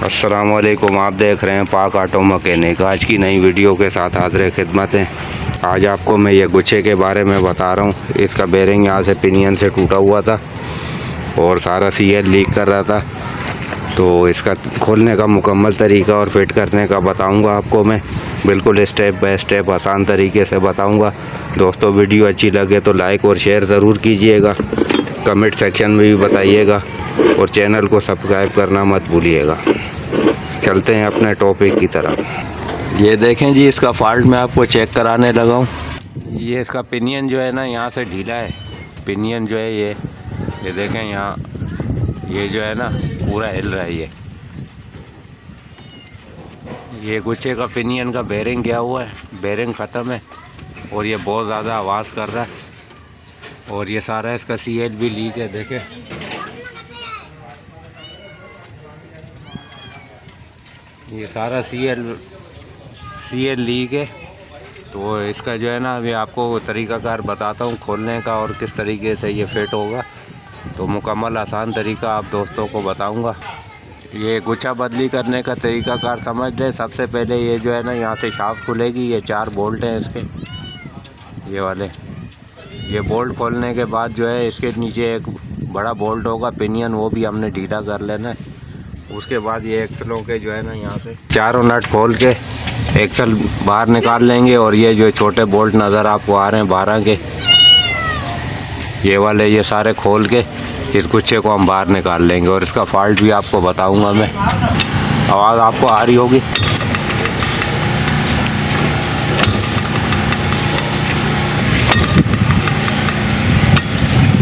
अस्सलामुअलैकुम। आप देख रहे हैं पाक ऑटो मैकेनिक। आज की नई वीडियो के साथ हाजिर खिदमत है। आज आपको मैं ये गुच्छे के बारे में बता रहा हूँ। इसका बेरिंग यहाँ से पिनियन से टूटा हुआ था और सारा सीएल लीक कर रहा था, तो इसका खोलने का मुकम्मल तरीका और फिट करने का बताऊँगा आपको मैं, बिल्कुल स्टेप बाय स्टेप आसान तरीके से बताऊँगा। दोस्तों, वीडियो अच्छी लगे तो लाइक और शेयर ज़रूर कीजिएगा, कमेंट सेक्शन में भी बताइएगा और चैनल को सब्सक्राइब करना मत भूलिएगा। चलते हैं अपने टॉपिक की तरफ। ये देखें जी, इसका फॉल्ट मैं आपको चेक कराने लगा हूँ। ये इसका पिनियन जो है ना, यहाँ से ढीला है। पिनियन जो है ये देखें यहाँ, ये जो है ना पूरा हिल रहा है। ये गुच्छे का पिनियन का बेरिंग गया हुआ है, बेरिंग ख़त्म है और ये बहुत ज़्यादा आवाज़ कर रहा है। और ये सारा इसका सीएल भी लीक है। देखें, ये सारा सीएल लीक है। तो इसका जो है ना, अभी आपको तरीक़ाकार बताता हूँ खोलने का और किस तरीके से ये फिट होगा। तो मुकम्मल आसान तरीका आप दोस्तों को बताऊँगा। ये गुच्छा बदली करने का तरीक़ाकार समझ लें। सबसे पहले ये जो है ना, यहाँ से शाफ्ट खुलेगी। ये 4 बोल्ट हैं इसके, ये वाले। ये बोल्ट खोलने के बाद जो है, इसके नीचे एक बड़ा बोल्ट होगा पिनियन, वो भी हमने ढीला कर लेना है। उसके बाद ये एक्सलों के जो है ना, यहाँ से चारों नट खोल के एक्सल बाहर निकाल लेंगे। और ये जो छोटे बोल्ट नज़र आपको आ रहे हैं 12 के, ये वाले, ये सारे खोल के इस गुच्छे को हम बाहर निकाल लेंगे। और इसका फॉल्ट भी आपको बताऊंगा मैं। आवाज़ आपको आ रही होगी।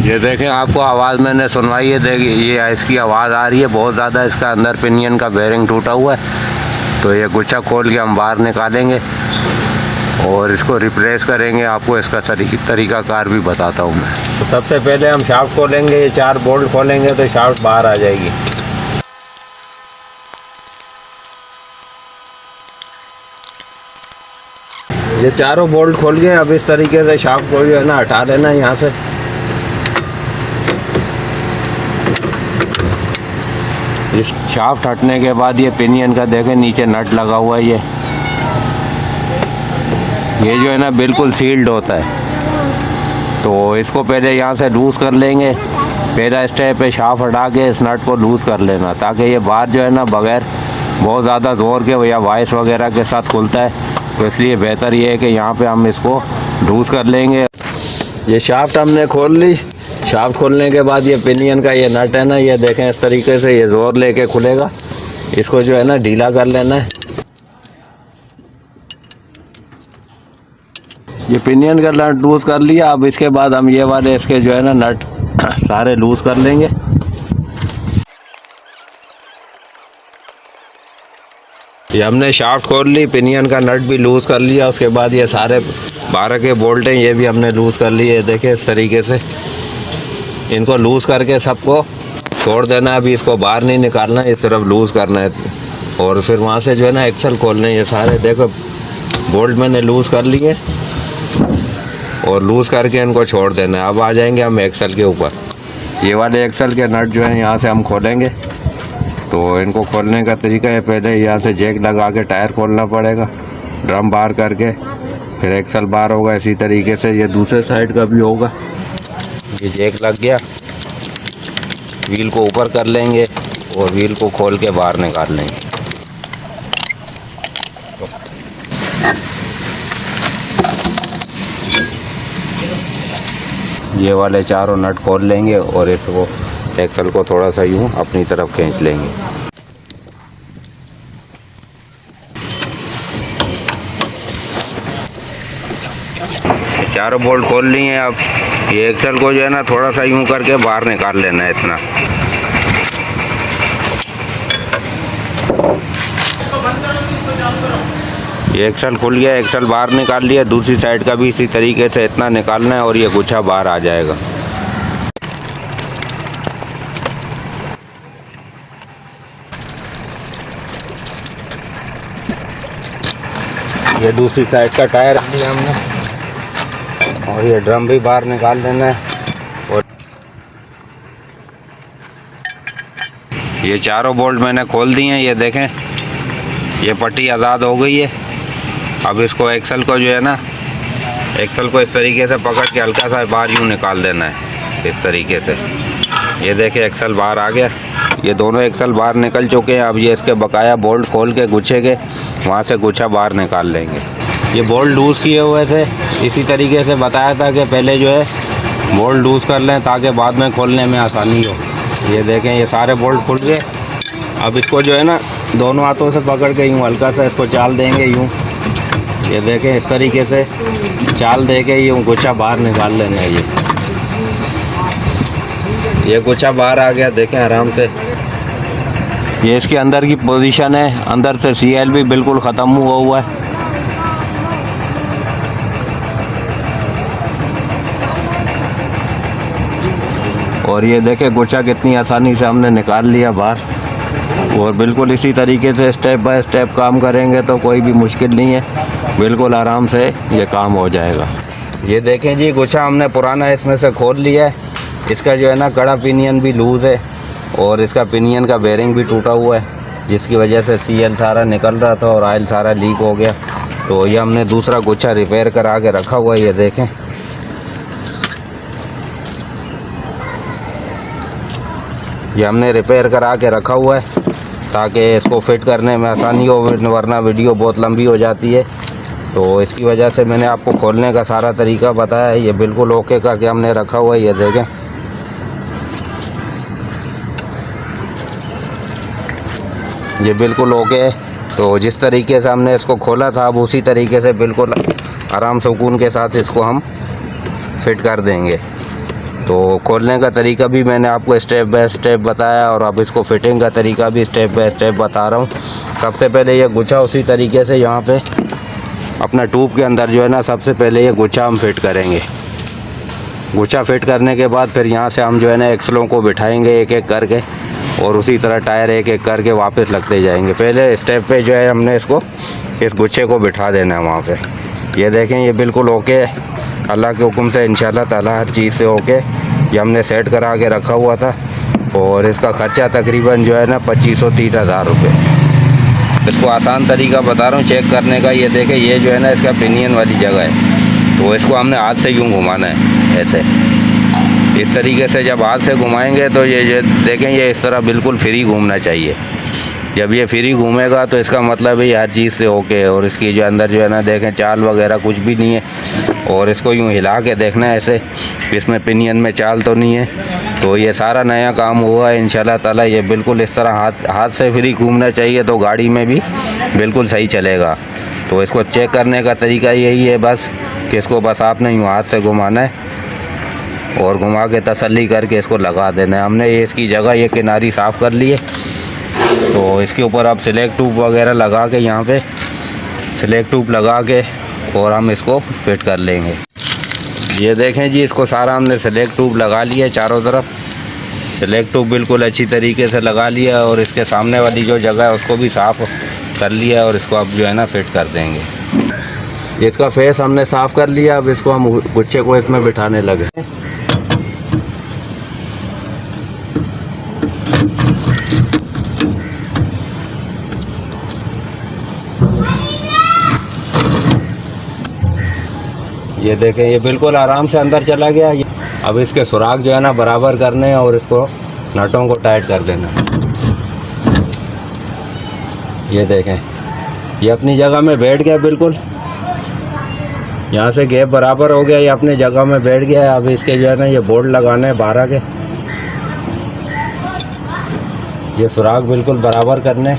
ये देखें, आपको आवाज़ मैंने सुनवाई है। देखिए, ये इसकी आवाज़ आ रही है बहुत ज़्यादा। इसका अंदर पिनियन का बेरिंग टूटा हुआ है। तो ये गुच्छा खोल के हम बाहर निकालेंगे और इसको रिप्लेस करेंगे। आपको इसका तरीक़ाकार भी बताता हूँ मैं। तो सबसे पहले हम शाफ्ट खोलेंगे। ये 4 बोल्ट खोलेंगे तो शाफ्ट बाहर आ जाएगी। ये चारों बोल्ट खोल गए। अब इस तरीके से शाफ्ट को जो है ना हटा लेना यहाँ से। इस शाफ्ट हटने के बाद ये पिनियन का देखें नीचे नट लगा हुआ है। ये जो है ना बिल्कुल सील्ड होता है। तो इसको पहले यहाँ से लूज़ कर लेंगे। पहला स्टेप है शाफ्ट हटा के इस नट को लूज़ कर लेना, ताकि ये बाहर जो है ना बगैर बहुत ज़्यादा ज़ोर के या वाइस वगैरह के साथ खुलता है। तो इसलिए बेहतर ये है कि यहाँ पे हम इसको लूज़ कर लेंगे। ये शाफ्ट हमने खोल ली। शाफ्ट खोलने के बाद ये पिनियन का ये नट है ना, ये देखें इस तरीके से ये ज़ोर लेके खुलेगा। इसको जो है ना ढीला कर लेना है। ये पिनियन का नट लूज़ कर लिया। अब इसके बाद हम ये वाले इसके जो है ना नट सारे लूज़ कर लेंगे। ये हमने शाफ्ट खोल ली, पिनियन का नट भी लूज़ कर लिया। उसके बाद ये सारे 12 के बोल्ट हैं, ये भी हमने लूज़ कर लिए। देखिए इस तरीके से इनको लूज़ करके सबको छोड़ देना है। अभी इसको बाहर नहीं निकालना है, इस तरफ लूज़ करना है। और फिर वहाँ से जो है ना एक्सल खोलने। ये सारे देखो बोल्ट मैंने लूज़ कर लिए और लूज़ करके इनको छोड़ देना है। अब आ जाएंगे हम एक्सल के ऊपर। ये वाले एक्सल के नट जो है यहाँ से हम खोलेंगे। तो इनको खोलने का तरीका है, पहले यहाँ से जैक लगा के टायर खोलना पड़ेगा, ड्रम बाहर करके, फिर एक्सल बाहर होगा। इसी तरीके से ये दूसरे साइड का भी होगा। ये जैक लग गया, व्हील को ऊपर कर लेंगे और व्हील को खोल के बाहर निकाल लेंगे। ये वाले चारों नट खोल लेंगे और इसको एक्सल को थोड़ा सा यूँ अपनी तरफ खींच लेंगे। चारों बोल्ट खोल लिए हैं। अब ये एक्सल को जो है ना थोड़ा सा यूँ करके बाहर निकाल लेना है इतना। ये एक्सल खुल गया, एक्सल बाहर निकाल लिया। दूसरी साइड का भी इसी तरीके से इतना निकालना है और ये गुच्छा बाहर आ जाएगा। ये दूसरी साइड का टायर रख दिया हमने और ये ड्रम भी बाहर निकाल देना है। और ये चारों बोल्ट मैंने खोल दिए हैं। ये देखें, ये पट्टी आज़ाद हो गई है। अब इसको एक्सल को जो है ना, एक्सल को इस तरीके से पकड़ के हल्का सा बाहर यूँ निकाल देना है, इस तरीके से। ये देखें, एक्सल बाहर आ गया। ये दोनों एक्सल बाहर निकल चुके हैं। अब ये इसके बकाया बोल्ट खोल के गुच्छे के वहाँ से गुच्छा बाहर निकाल लेंगे। ये बोल्ट लूज़ किए हुए थे, इसी तरीके से बताया था कि पहले जो है बोल्ट लूज़ कर लें ताकि बाद में खोलने में आसानी हो। ये देखें, ये सारे बोल्ट खुल गए। अब इसको जो है ना दोनों हाथों से पकड़ के यूँ हल्का सा इसको चाल देंगे, यूँ। ये देखें, इस तरीके से चाल दे के यूँ गुच्छा बाहर निकाल लेना है। ये गुच्छा बाहर आ गया, देखें आराम से। ये इसके अंदर की पोजीशन है, अंदर से CL भी बिल्कुल ख़त्म हुआ है। और ये देखें गुच्छा कितनी आसानी से हमने निकाल लिया बाहर। और बिल्कुल इसी तरीके से स्टेप बाय स्टेप काम करेंगे तो कोई भी मुश्किल नहीं है, बिल्कुल आराम से ये काम हो जाएगा। ये देखें जी, गुच्छा हमने पुराना इसमें से खोल लिया है। इसका जो है ना कड़ा पिनियन भी लूज़ है और इसका पिनियन का बेरिंग भी टूटा हुआ है, जिसकी वजह से CL सारा निकल रहा था और ऑयल सारा लीक हो गया। तो ये हमने दूसरा गुच्छा रिपेयर करा के रखा हुआ है। ये देखें, ये हमने रिपेयर करा के रखा हुआ है ताकि इसको फिट करने में आसानी हो, वरना वीडियो बहुत लंबी हो जाती है। तो इसकी वजह से मैंने आपको खोलने का सारा तरीका बताया है। ये बिल्कुल ओके करके हमने रखा हुआ है। ये देखें, ये बिल्कुल ओके है। तो जिस तरीके से हमने इसको खोला था, अब उसी तरीके से बिल्कुल आराम सुकून के साथ इसको हम फिट कर देंगे। तो खोलने का तरीका भी मैंने आपको स्टेप बाय स्टेप बताया और अब इसको फिटिंग का तरीका भी स्टेप बाय स्टेप बता रहा हूँ। सबसे पहले ये गुच्छा उसी तरीके से यहाँ पे अपना ट्यूब के अंदर जो है ना, सबसे पहले ये गुच्छा हम फिट करेंगे। गुच्छा फिट करने के बाद फिर यहाँ से हम जो है ना एक्सलों को बिठाएंगे एक एक करके और उसी तरह टायर एक एक करके वापस लगते जाएंगे। पहले स्टेप पे जो है हमने इसको, इस गुच्छे को बिठा देना है वहाँ पे। ये देखें, ये बिल्कुल ओके है। अल्लाह के हुक्म से इंशाल्लाह ताला हर चीज़ से ओके। ये हमने सेट करा के रखा हुआ था और इसका ख़र्चा तकरीबन जो है ना 2530 हज़ार रुपये। इसको आसान तरीका बता रहा हूँ चेक करने का। ये देखें, ये जो है ना इसका पिनियन वाली जगह है, तो इसको हमने हाथ से यूँ घुमाना है, ऐसे इस तरीके से। जब हाथ से घुमाएंगे तो ये देखें, ये इस तरह बिल्कुल फ्री घूमना चाहिए। जब ये फ्री घूमेगा तो इसका मतलब है हर चीज़ से ओके है। और इसकी जो अंदर जो है ना देखें, चाल वगैरह कुछ भी नहीं है। और इसको यूँ हिला के देखना है ऐसे, इसमें पिनियन में चाल तो नहीं है। तो ये सारा नया काम हुआ है इंशाल्लाह ताला। ये बिल्कुल इस तरह हाथ से फ्री घूमना चाहिए, तो गाड़ी में भी बिल्कुल सही चलेगा। तो इसको चेक करने का तरीका यही है बस, कि इसको बस आपने यूँ हाथ से घुमाना है और घुमा के तसल्ली करके इसको लगा देना है। हमने ये इसकी जगह, ये किनारी साफ़ कर ली है। तो इसके ऊपर आप सिलेक्ट ट्यूब वगैरह लगा के, यहाँ पे सिलेक्ट ट्यूब लगा के और हम इसको फिट कर लेंगे। ये देखें जी, इसको सारा हमने सिलेक्ट ट्यूब लगा लिया चारों तरफ। सिलेक्ट ट्यूब बिल्कुल अच्छी तरीके से लगा लिया और इसके सामने वाली जो जगह है उसको भी साफ़ कर लिया और इसको अब जो है ना फिट कर देंगे। इसका फेस हमने साफ़ कर लिया। अब इसको हम गुच्छे को इसमें बिठाने लगे। ये देखें, ये बिल्कुल आराम से अंदर चला गया। अब इसके सुराख जो है ना बराबर करने हैं और इसको नटों को टाइट कर देना। ये देखें, ये अपनी जगह में बैठ गया बिल्कुल। यहाँ से गैप बराबर हो गया, ये अपनी जगह में बैठ गया। अब इसके जो है ना ये बोल्ट लगाने हैं 12 के। ये सुराख बिल्कुल बराबर करने,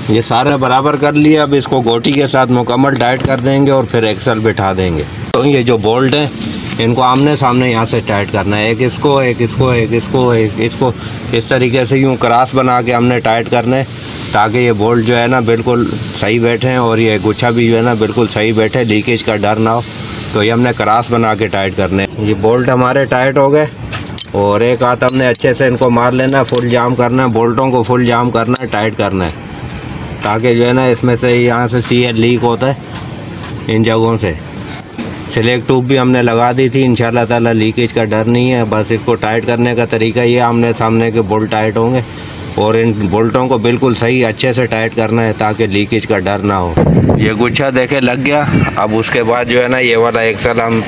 ये सारा बराबर कर लिया। अब इसको गोटी के साथ मुकम्मल टाइट कर देंगे और फिर एक्सल बिठा देंगे। तो ये जो बोल्ट हैं इनको आमने सामने यहाँ से टाइट करना है, एक इसको एक इसको एक इसको एक इसको, इस तरीके से यूँ क्रॉस बना के हमने टाइट करना है ताकि ये बोल्ट जो है ना बिल्कुल सही बैठे और ये गुच्छा भी जो है ना बिल्कुल सही बैठे, लीकेज का डर ना हो। तो ये हमने क्रॉस बना के टाइट करने। ये बोल्ट हमारे टाइट हो गए और एक हाथ हमने अच्छे से इनको मार लेना, फुल जाम करना है, बोल्टों को फुल जाम करना है, टाइट करना है ताकि जो है ना इसमें से यहाँ से CL लीक होता है, इन जगहों से सिलेक्ट ट्यूब भी हमने लगा दी थी, इंशाल्लाह ताला लीकेज का डर नहीं है। बस इसको टाइट करने का तरीका ये आमने सामने के बोल्ट टाइट होंगे और इन बोल्टों को बिल्कुल सही अच्छे से टाइट करना है ताकि लीकेज का डर ना हो। ये गुच्छा देखे लग गया। अब उसके बाद जो है ना ये वाला एक्सल हम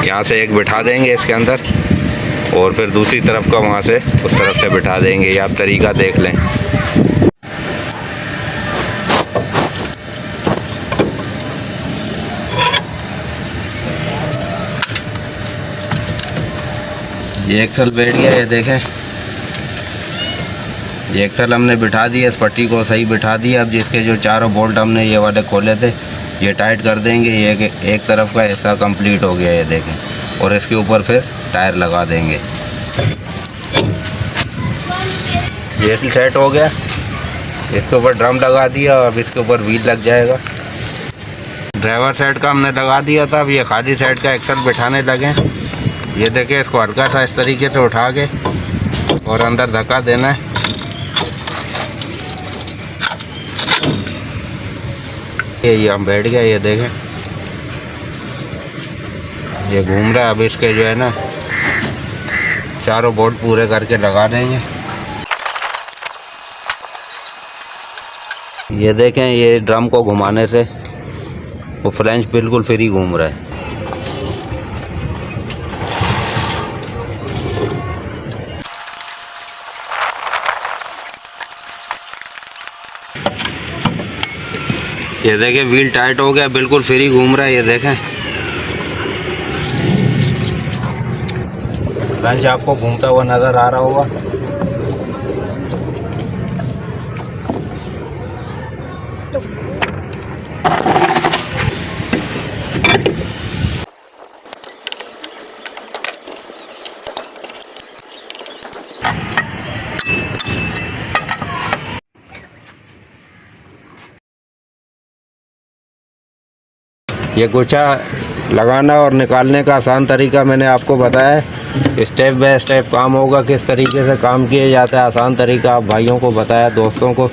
यहाँ से एक बिठा देंगे इसके अंदर और फिर दूसरी तरफ का वहाँ से उस तरफ से बिठा देंगे। ये आप तरीका देख लें। ये एक्सल बैठ गया, ये देखें ये एक्सल हमने बिठा दिया, इस पट्टी को सही बिठा दिया। अब जिसके जो चारों बोल्ट हमने ये वाले खोले थे ये टाइट कर देंगे। ये एक तरफ का हिस्सा कंप्लीट हो गया, ये देखें। और इसके ऊपर फिर टायर लगा देंगे। ये सेट हो गया, इसके ऊपर ड्रम लगा दिया। अब इसके ऊपर व्हील लग जाएगा। ड्राइवर साइड का हमने लगा दिया था। अब ये खाली साइड का एक्सल बिठाने लगे। ये देखें, इसको हल्का सा इस तरीके से उठा के और अंदर धक्का देना है। ये हम बैठ गया, ये देखें ये घूम रहा है। अब इसके जो है ना चारों बोल्ट पूरे करके लगा देंगे। ये देखें, ये ड्रम को घुमाने से वो फ्लैंज बिल्कुल फ्री घूम रहा है। ये देखें व्हील टाइट हो गया, बिल्कुल फ्री घूम रहा है। ये देखें फ्लैंज आपको घूमता हुआ नज़र आ रहा होगा। ये गुच्छा लगाना और निकालने का आसान तरीका मैंने आपको बताया है। स्टेप बाय स्टेप काम होगा, किस तरीके से काम किया जाता है। आसान तरीका आप भाइयों को बताया, दोस्तों को।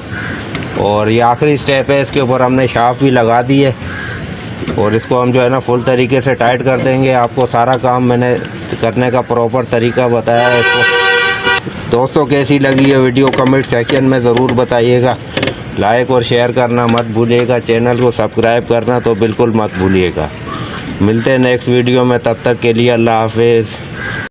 और ये आखिरी स्टेप है, इसके ऊपर हमने शाफ्ट भी लगा दी है और इसको हम जो है ना फुल तरीके से टाइट कर देंगे। आपको सारा काम मैंने करने का प्रॉपर तरीका बताया है इसको। दोस्तों कैसी लगी ये वीडियो कमेंट सेक्शन में ज़रूर बताइएगा। लाइक और शेयर करना मत भूलिएगा। चैनल को सब्सक्राइब करना तो बिल्कुल मत भूलिएगा। मिलते हैं नेक्स्ट वीडियो में, तब तक के लिए अल्लाह हाफिज़।